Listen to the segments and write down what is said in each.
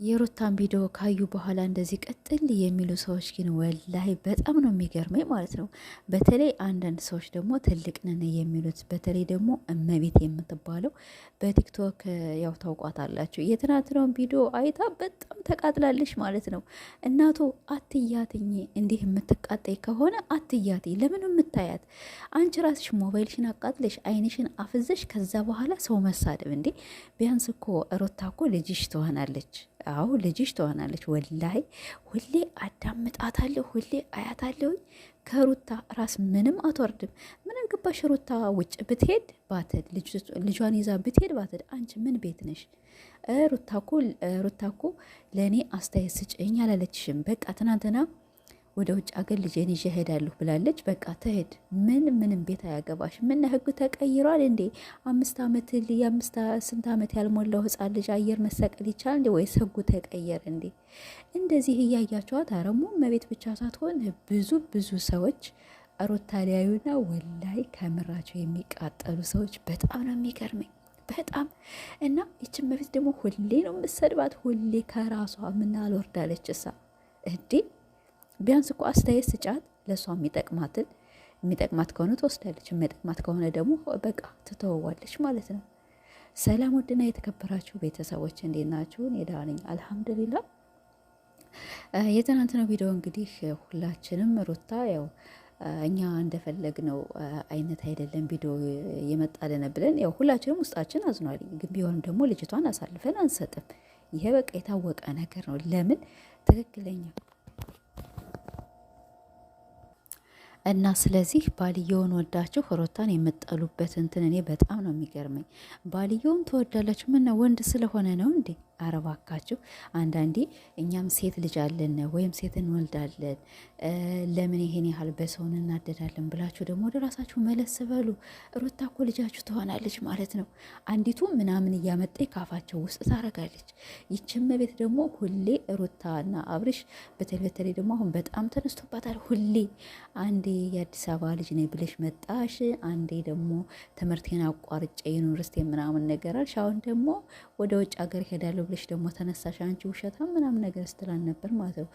የሩታን ቪዲዮ ካዩ በኋላ እንደዚህ ቀጥል የሚሉ ሰዎች ግን ወላሂ በጣም ነው የሚገርመኝ ማለት ነው። በተለይ አንዳንድ ሰዎች ደግሞ ትልቅ ነን የሚሉት በተለይ ደግሞ እመቤት የምትባለው በቲክቶክ ያው ታውቋታላችሁ። የትናንትናውን ቪዲዮ አይታ በጣም ተቃጥላለች ማለት ነው። እናቱ አትያትኝ፣ እንዲህ የምትቃጠይ ከሆነ አትያትኝ። ለምን የምታያት አንቺ ራስሽ ሞባይልሽን አቃጥለሽ አይንሽን አፍዘሽ ከዛ በኋላ ሰው መሳደብ እንዴ? ቢያንስ እኮ ሩታ እኮ ልጅሽ ትሆናለች። አዎ ልጅሽ ትሆናለች። ወላይ ሁሌ አዳምጣታለሁ፣ ሁሌ አያታለሁ። ከሩታ ራስ ምንም አትወርድም። ምን አገባሽ? ሩታ ውጭ ብትሄድ ባትል ልጇን ይዛ ብትሄድ ባትል አንቺ ምን ቤት ነሽ? ሩታ እኮ ለእኔ አስተያየት ስጭኝ አላለችሽም። በቃ ትናንትና ወደ ውጭ ሀገር ልጄን ይዤ እሄዳለሁ ብላለች። በቃ ትሄድ። ምንም ቤት አያገባሽ። ምን ህግ ተቀይሯል እንዴ? 5 ዓመት ስንት ዓመት ያልሞላው ህፃን ልጅ አየር መሰቀል ይቻላል እንዴ? ወይስ ህጉ ተቀየረ እንዴ? እንደዚህ እያያቸዋት አረሙ መቤት ብቻ ሳትሆን ብዙ ሰዎች ሩታ ሊያዩና ወላይ ከምራቸው የሚቃጠሉ ሰዎች በጣም ነው የሚገርመኝ። በጣም እና ይችን መቤት ደግሞ ሁሌ ነው የምሰድባት። ሁሌ ከራሷ ምን አልወርዳለች እሳ እንዴ? ቢያንስ እኮ አስተያየት ስጫት። ለእሷ የሚጠቅማት ከሆነ ትወስዳለች፣ የሚጠቅማት ከሆነ ደግሞ በቃ ትተወዋለች ማለት ነው። ሰላም ውድና የተከበራችሁ ቤተሰቦች እንዴት ናችሁ? እኔ ደህና ነኝ አልሐምዱሊላ። የትናንትናው ቪዲዮ እንግዲህ ሁላችንም ሩታ ያው እኛ እንደፈለግነው አይነት አይደለም ቪዲዮ የመጣልን ብለን ያው ሁላችንም ውስጣችን አዝኗል። ግን ቢሆንም ደግሞ ልጅቷን አሳልፈን አንሰጥም። ይሄ በቃ የታወቀ ነገር ነው። ለምን ትክክለኛ እና ስለዚህ ባልየውን ወዳችሁ ሩታን የምጠሉበት እንትን እኔ በጣም ነው የሚገርመኝ። ባልየውን ትወዳላችሁ ምን ወንድ ስለሆነ ነው እንዴ? አረባካችሁ አንዳንዴ እኛም ሴት ልጅ አለን ወይም ሴት እንወልዳለን፣ ለምን ይሄን ያህል በሰውን እናደዳለን ብላችሁ ደግሞ ወደ ራሳችሁ መለስ በሉ። ሩታ እኮ ልጃችሁ ትሆናለች ማለት ነው። አንዲቱ ምናምን እያመጣ ካፋቸው ውስጥ ታረጋለች። ይችም ቤት ደግሞ ሁሌ ሩታና አብርሽ በተለይ ደግሞ አሁን በጣም ተነስቶባታል። ሁሌ አንዴ የአዲስ አበባ ልጅ ነኝ ብለሽ መጣሽ፣ አንዴ ደግሞ ትምህርቴን አቋርጬ ዩኒቨርሲቲ ምናምን ነገር አልሽ፣ አሁን ደግሞ ወደ ውጭ ሀገር ሄዳለሁ ብለሽ ደግሞ ተነሳሽ። አንቺ ውሸታም ምናምን ነገር ስትላል ነበር ማለት ነው።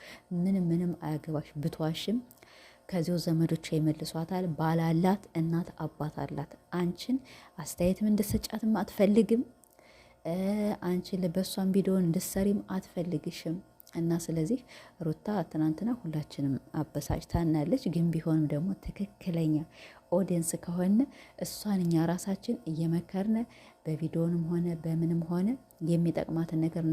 ምንም አያገባሽ። ብትዋሽም ከዚሁ ዘመዶቿ ይመልሷታል። ባላላት እናት አባት አላት። አንቺን አስተያየትም እንድትሰጫትም አትፈልግም። አንቺን በሷን ቪዲዮን እንድትሰሪም አትፈልግሽም። እና ስለዚህ ሩታ ትናንትና ሁላችንም አበሳጭታናለች። ግን ቢሆንም ደግሞ ትክክለኛ ኦዲየንስ ከሆነ እሷን እኛ ራሳችን እየመከርነ በቪዲዮንም ሆነ በምንም ሆነ የሚጠቅማትን ነገር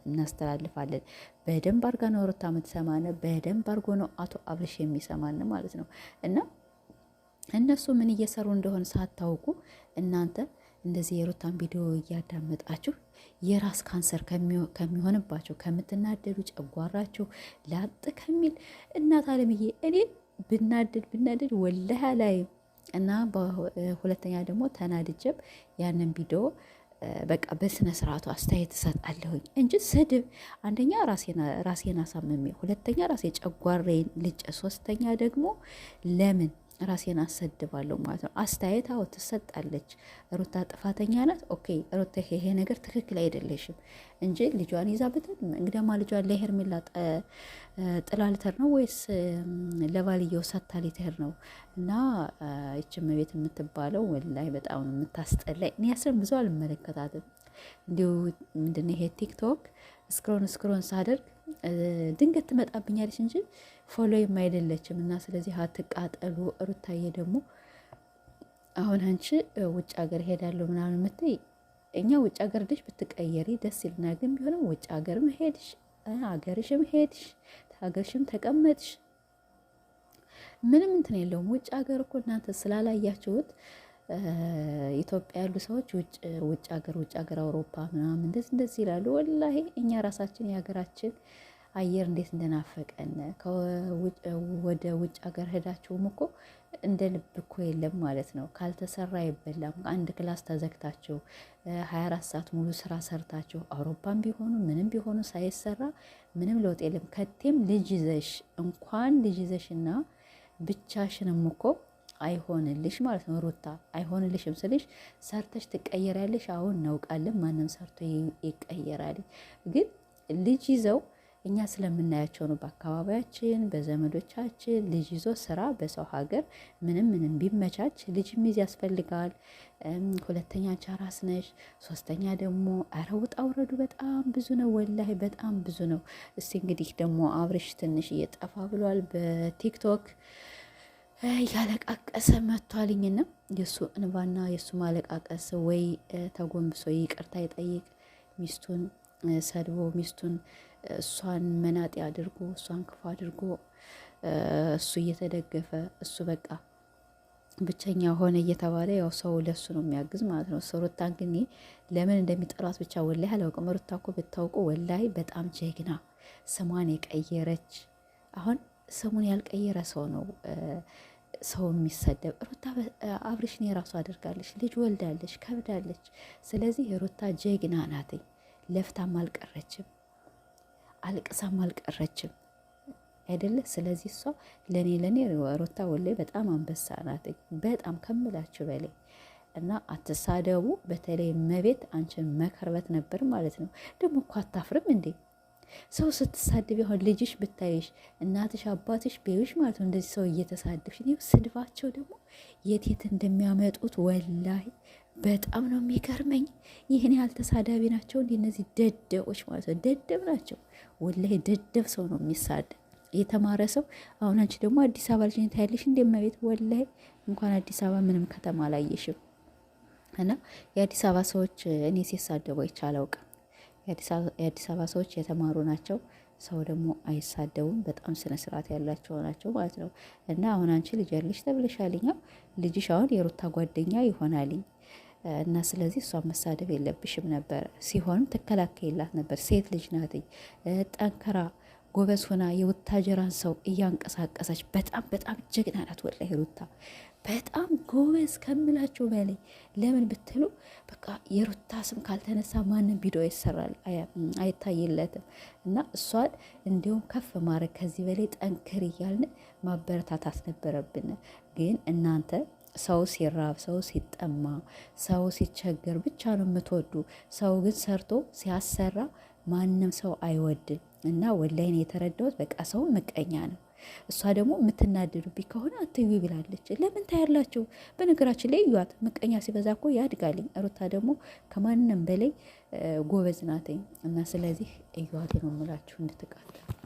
እናስተላልፋለን። በደንብ አርጋ ነው ሩታ የምትሰማነ፣ በደንብ አርጎ ነው አቶ አብርሽ የሚሰማን ማለት ነው። እና እነሱ ምን እየሰሩ እንደሆነ ሳታውቁ እናንተ እንደዚህ የሩታን ቪዲዮ እያዳመጣችሁ የራስ ካንሰር ከሚሆንባቸው ከምትናደዱ፣ ጨጓራቸው ላጥ ከሚል እናት አለምዬ እኔ ብናደድ ወላሂ ላይ እና በሁለተኛ ደግሞ ተናድጀብ ያንን ቪዲዮ በቃ በስነ ስርዓቱ አስተያየት እሰጣለሁኝ እንጂ ስድብ፣ አንደኛ ራሴን አሳምሜ፣ ሁለተኛ ራሴ ጨጓራዬን ልጨ፣ ሶስተኛ ደግሞ ለምን ራሴን አሰድባለሁ ማለት ነው። አስተያየት አዎ ትሰጣለች። ሩታ ጥፋተኛ ናት። ኦኬ ሩታ ይሄ ነገር ትክክል አይደለሽም እንጂ ልጇን ይዛ ብትን እንግዲያማ ልጇን ለሄርሜላ ጥላ ልትሄድ ነው ወይስ ለባልየው ሰታ ልትሄድ ነው? እና ይችም ቤት የምትባለው ወላይ በጣም ነው የምታስጠላኝ። እኔ ያስረን ብዙ አልመለከታትም። እንዲሁ ምንድነው ይሄ ቲክቶክ ስክሮን ሳደርግ ድንገት ትመጣብኛለች እንጂ ፎሎይም አይደለችም። እና ስለዚህ አትቃጠሉ። ሩታዬ ደግሞ አሁን አንቺ ውጭ ሀገር ሄዳለሁ ምናምን የምትይ እኛ ውጭ ሀገር ልጅ ብትቀየሪ ደስ ይልና፣ ግን ቢሆንም ውጭ ሀገርም ሄድሽ ሀገርሽም ሄድሽ ሀገርሽም ተቀመጥሽ ምንም እንትን የለውም። ውጭ ሀገር እኮ እናንተ ስላላያችሁት ኢትዮጵያ ያሉ ሰዎች ውጭ ሀገር አውሮፓ ምናምን እንደዚህ ይላሉ። ወላሂ እኛ ራሳችን የሀገራችን አየር እንዴት እንደናፈቀን ወደ ውጭ ሀገር ሄዳችሁም እኮ እንደ ልብ እኮ የለም ማለት ነው። ካልተሰራ አይበላም። አንድ ክላስ ተዘግታችሁ 24 ሰዓት ሙሉ ስራ ሰርታችሁ አውሮፓም ቢሆኑ ምንም ቢሆኑ ሳይሰራ ምንም ለውጥ የለም። ከቴም ልጅ ይዘሽ እንኳን ልጅ ይዘሽና ብቻሽንም እኮ አይሆንልሽ ማለት ነው። ሩታ አይሆንልሽም ስልሽ ሰርተሽ ትቀየራለሽ። አሁን እናውቃለን፣ ማንም ሰርቶ ይቀየራል። ግን ልጅ ይዘው እኛ ስለምናያቸው ነው። በአካባቢያችን በዘመዶቻችን ልጅ ይዞ ስራ በሰው ሀገር ምንም ቢመቻች ልጅ ሚዝ ያስፈልጋል። ሁለተኛ አንቺ አራስ ነሽ። ሶስተኛ ደግሞ ኧረ ውጣ ውረዱ በጣም ብዙ ነው፣ ወላሂ በጣም ብዙ ነው። እስቲ እንግዲህ ደግሞ አብርሽ ትንሽ እየጠፋ ብሏል በቲክቶክ እያለቃቀሰ መጥቷልኝና የእሱ እንባና የእሱ ማለቃቀስ ወይ ተጎንብሶ ይቅርታ ይጠይቅ፣ ሚስቱን ሰድቦ ሚስቱን እሷን መናጤ አድርጎ እሷን ክፉ አድርጎ እሱ እየተደገፈ እሱ በቃ ብቸኛ ሆነ እየተባለ ያው ሰው ለሱ ነው የሚያግዝ ማለት ነው። ሩታን ግን ለምን እንደሚጠሯት ብቻ ወላሂ አላውቅም። ሩታ እኮ ብታውቁ ወላሂ በጣም ጀግና ስሟን የቀየረች። አሁን ስሙን ያልቀየረ ሰው ነው ሰው የሚሰደብ። ሩታ አብርሽን የራሱ አድርጋለች፣ ልጅ ወልዳለች፣ ከብዳለች። ስለዚህ ሩታ ጀግና ናትኝ። ለፍታም አልቀረችም፣ አልቅሳም አልቀረችም አይደለ? ስለዚህ እሷ ለኔ ሩታ ወላሂ በጣም አንበሳ ናትኝ፣ በጣም ከምላችሁ በላይ እና አትሳደቡ። በተለይ መቤት አንቺን መከርበት ነበር ማለት ነው። ደግሞ እኮ አታፍርም እንዴ? ሰው ስትሳድብ ይሆን ልጅሽ ብታይሽ እናትሽ አባትሽ ቤዩሽ ማለት ነው። እንደዚህ ሰው እየተሳደብሽ ስድባቸው ደግሞ የት እንደሚያመጡት ወላሂ በጣም ነው የሚገርመኝ። ይህን ያህል ተሳዳቢ ናቸው እንዲ እነዚህ ደደቦች ማለት ነው። ደደብ ናቸው ወላሂ። ደደብ ሰው ነው የሚሳደብ የተማረ ሰው። አሁን አንቺ ደግሞ አዲስ አበባ ልጅ ታያለሽ እንደመቤት ወላሂ እንኳን አዲስ አበባ ምንም ከተማ አላየሽም። እና የአዲስ አበባ ሰዎች እኔ ሲሳደቡ አይቻላውቅም። የአዲስ አበባ ሰዎች የተማሩ ናቸው። ሰው ደግሞ አይሳደቡም። በጣም ስነ ስርዓት ያላቸው ናቸው ማለት ነው። እና አሁን አንቺ ልጅ ያለሽ ተብለሻልኛ። ልጅሽ አሁን የሩታ ጓደኛ ይሆናልኝ እና ስለዚህ እሷን መሳደብ የለብሽም ነበር። ሲሆንም ትከላከይላት ነበር። ሴት ልጅ ናትኝ ጠንከራ ጎበዝ ሆና የወታጀራን ሰው እያንቀሳቀሰች በጣም ጀግና ናት ወላሂ ሩታ በጣም ጎበዝ ከምላችሁ በላይ። ለምን ብትሉ በቃ የሩታ ስም ካልተነሳ ማንም ቪዲዮ ይሰራል አይታይለትም። እና እሷን እንዲሁም ከፍ ማድረግ ከዚህ በላይ ጠንክር እያልን ማበረታታት ነበረብን። ግን እናንተ ሰው ሲራብ፣ ሰው ሲጠማ፣ ሰው ሲቸገር ብቻ ነው የምትወዱ። ሰው ግን ሰርቶ ሲያሰራ ማንም ሰው አይወድም። እና ወላይን የተረዳሁት በቃ ሰው ምቀኛ ነው። እሷ ደግሞ የምትናደዱብኝ ከሆነ አትዩ ብላለች። ለምን ታያላችሁ? በነገራችን ላይ እዩዋት፣ ምቀኛ ሲበዛ እኮ ያድጋልኝ። ሩታ ደግሞ ከማንም በላይ ጎበዝ ናትኝ። እና ስለዚህ እዩዋት ነው የምላችሁ እንድትቃጠሉ